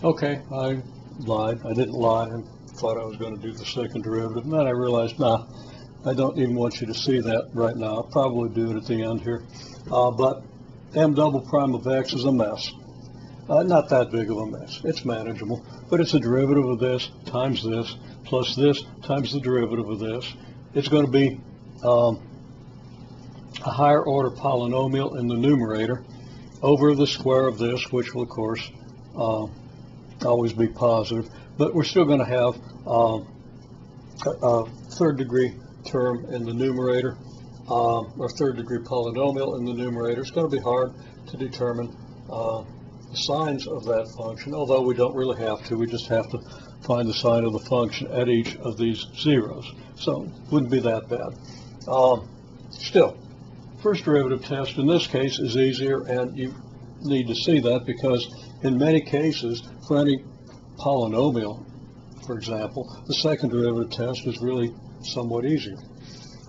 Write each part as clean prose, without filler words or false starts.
Okay, I lied. I didn't lie and thought I was going to do the second derivative, and then I realized, nah, I don't even want you to see that right now. I'll probably do it at the end here. But m double prime of x is a mess. Not that big of a mess. It's manageable, but it's a derivative of this times this plus this times the derivative of this. It's going to be a higher order polynomial in the numerator over the square of this, which will, of course, always be positive. But we're still going to have a third degree term in the numerator, or third degree polynomial in the numerator. It's going to be hard to determine the signs of that function, although we don't really have to. We just have to find the sign of the function at each of these zeros. So it wouldn't be that bad. Still, first derivative test in this case is easier, and you need to see that because in many cases, for any polynomial, for example, the second derivative test is really somewhat easier.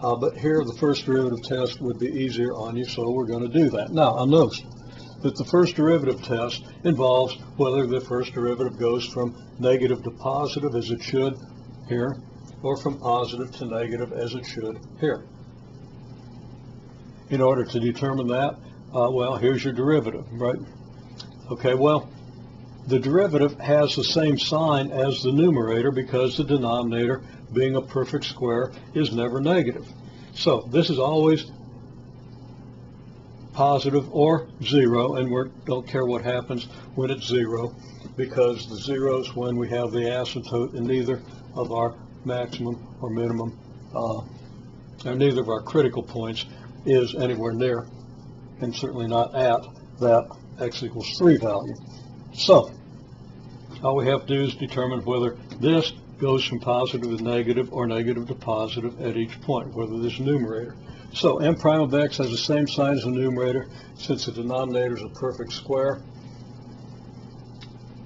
But here the first derivative test would be easier on you, so we're going to do that. Now, I'll notice that the first derivative test involves whether the first derivative goes from negative to positive, as it should here, or from positive to negative, as it should here. In order to determine that, well, here's your derivative, right? Okay, well, the derivative has the same sign as the numerator because the denominator, being a perfect square, is never negative. So this is always positive or zero, and we don't care what happens when it's zero, because the zeros when we have the asymptote in neither of our maximum or minimum, or neither of our critical points is anywhere near, and certainly not at, that x equals 3 value. So all we have to do is determine whether this goes from positive to negative or negative to positive at each point, whether this numerator. So m prime of x has the same sign as the numerator since the denominator is a perfect square.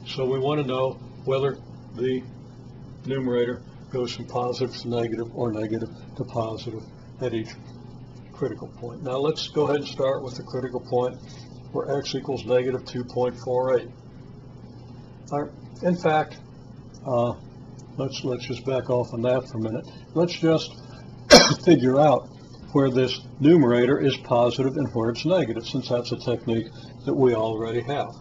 So we want to know whether the numerator goes from positive to negative or negative to positive at each critical point. Now let's go ahead and start with the critical point where x equals negative 2.48. In fact, let's just back off on that for a minute. Let's just figure out where this numerator is positive and where it's negative, since that's a technique that we already have.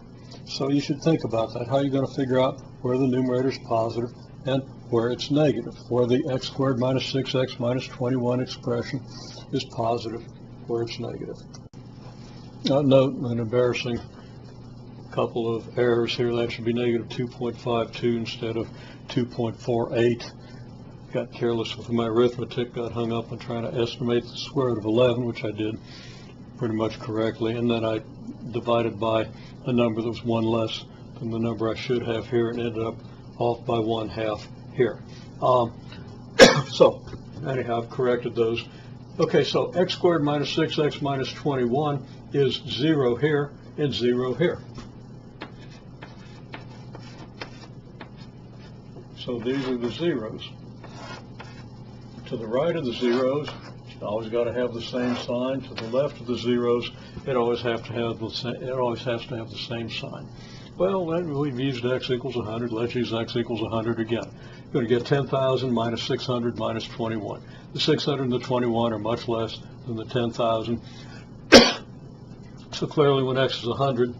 So you should think about that. How are you going to figure out where the numerator is positive and where it's negative, where the x squared minus 6x minus 21 expression is positive, where it's negative? Note an embarrassing couple of errors here. That should be negative 2.52 instead of 2.48. Got careless with my arithmetic, got hung up on trying to estimate the square root of 11, which I did pretty much correctly, and then I divided by a number that was one less than the number I should have here, and ended up off by 1/2 here. So anyhow, I've corrected those. Okay, so x squared minus 6x minus 21 is 0 here and 0 here. So these are the zeros. To the right of the zeros, you always got to have the same sign. To the left of the zeros, it always has to have the same sign. Well, then we've used x equals 100. Let's use x equals 100 again. You're going to get 10,000 minus 600 minus 21. The 600 and the 21 are much less than the 10,000. So clearly, when x is 100,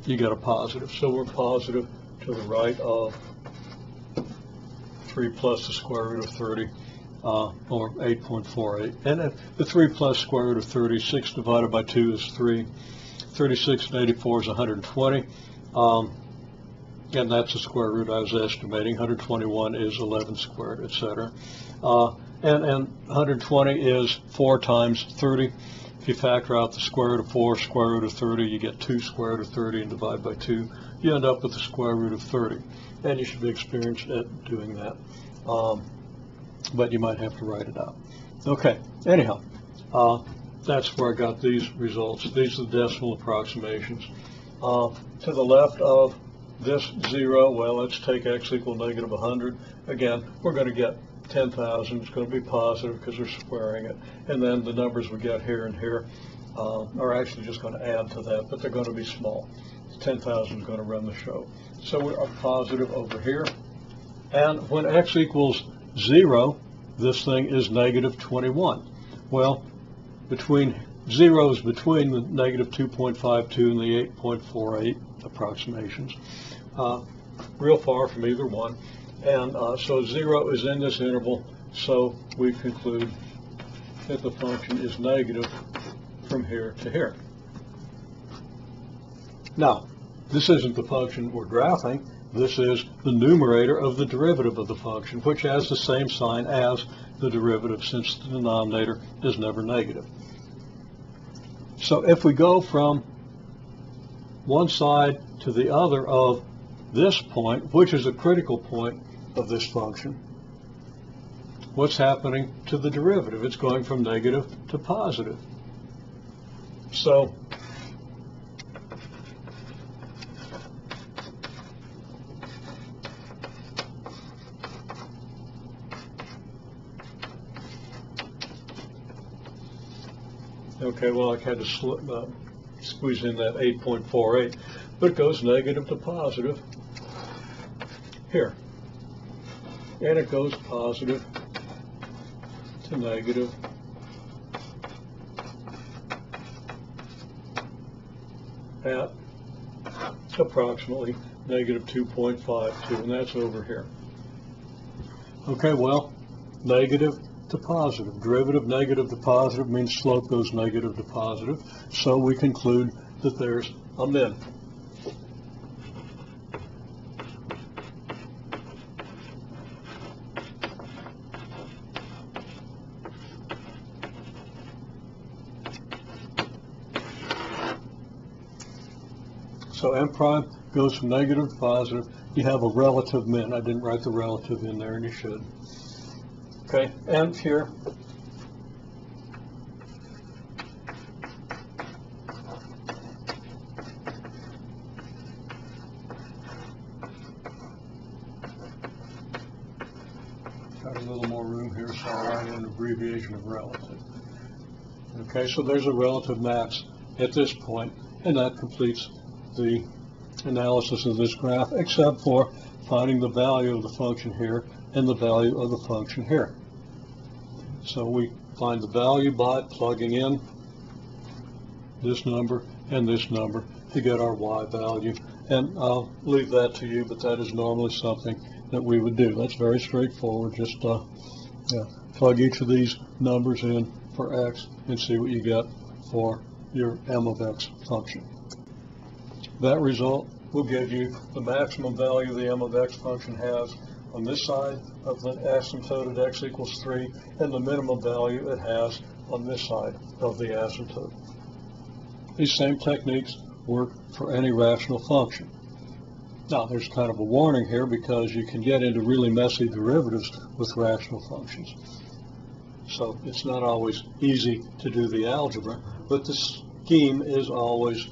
you get a positive. So we're positive to the right of 3 plus the square root of 30, or 8.48. And the 3 plus square root of 30, 6 divided by 2 is 3. 36 and 84 is 120. And that's the square root I was estimating. 121 is 11 squared, etc. And 120 is 4 times 30. If you factor out the square root of 4, square root of 30, you get 2 square root of 30 and divide by 2. You end up with the square root of 30. And you should be experienced at doing that. But you might have to write it out. Okay, anyhow, that's where I got these results. These are the decimal approximations. To the left of this 0, well, let's take x equal negative 100. Again, we're going to get 10,000. It's going to be positive because we're squaring it. And then the numbers we get here and here are actually just going to add to that, but they're going to be small. 10,000 is going to run the show. So we're up positive over here. And when x equals 0, this thing is negative 21. Well, between zeros between the negative 2.52 and the 8.48 approximations, real far from either one. And so 0 is in this interval, so we conclude that the function is negative from here to here. Now, this isn't the function we're graphing. This is the numerator of the derivative of the function, which has the same sign as the derivative since the denominator is never negative. So if we go from one side to the other of this point, which is a critical point of this function, what's happening to the derivative? It's going from negative to positive. So okay, well, I had to squeeze in that 8.48, but it goes negative to positive here. And it goes positive to negative at approximately negative 2.52, and that's over here. Okay, well, negative to positive. Derivative negative to positive means slope goes negative to positive, so we conclude that there's a min. So m prime goes from negative to positive. You have a relative min. I didn't write the relative in there, and you should. Okay, and here, got a little more room here, so I'll write an abbreviation of relative. Okay, so there's a relative max at this point, and that completes the analysis of this graph, except for finding the value of the function here and the value of the function here. So we find the value by plugging in this number and this number to get our y value. And I'll leave that to you, but that is normally something that we would do. That's very straightforward. Just plug each of these numbers in for x and see what you get for your m of x function. That result will give you the maximum value the m of x function has on this side of the asymptote at x equals 3, and the minimum value it has on this side of the asymptote. These same techniques work for any rational function. Now, there's kind of a warning here because you can get into really messy derivatives with rational functions. So it's not always easy to do the algebra, but the scheme is always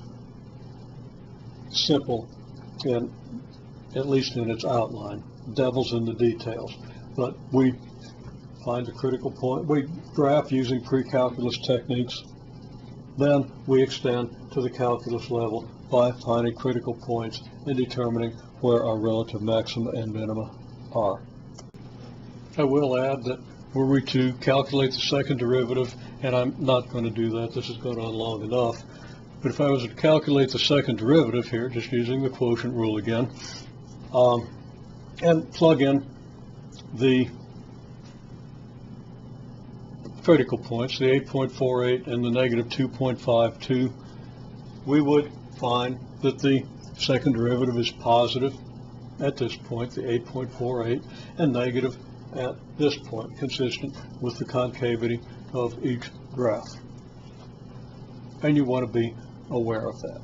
simple, in, at least in its outline. Devil's in the details. But we find a critical point. We graph using pre-calculus techniques. Then we extend to the calculus level by finding critical points and determining where our relative maxima and minima are. I will add that were we to calculate the second derivative, and I'm not going to do that, this has gone on long enough, but if I was to calculate the second derivative here, just using the quotient rule again, and plug in the critical points, the 8.48 and the negative 2.52, we would find that the second derivative is positive at this point, the 8.48, and negative at this point, consistent with the concavity of each graph. And you want to be aware of that.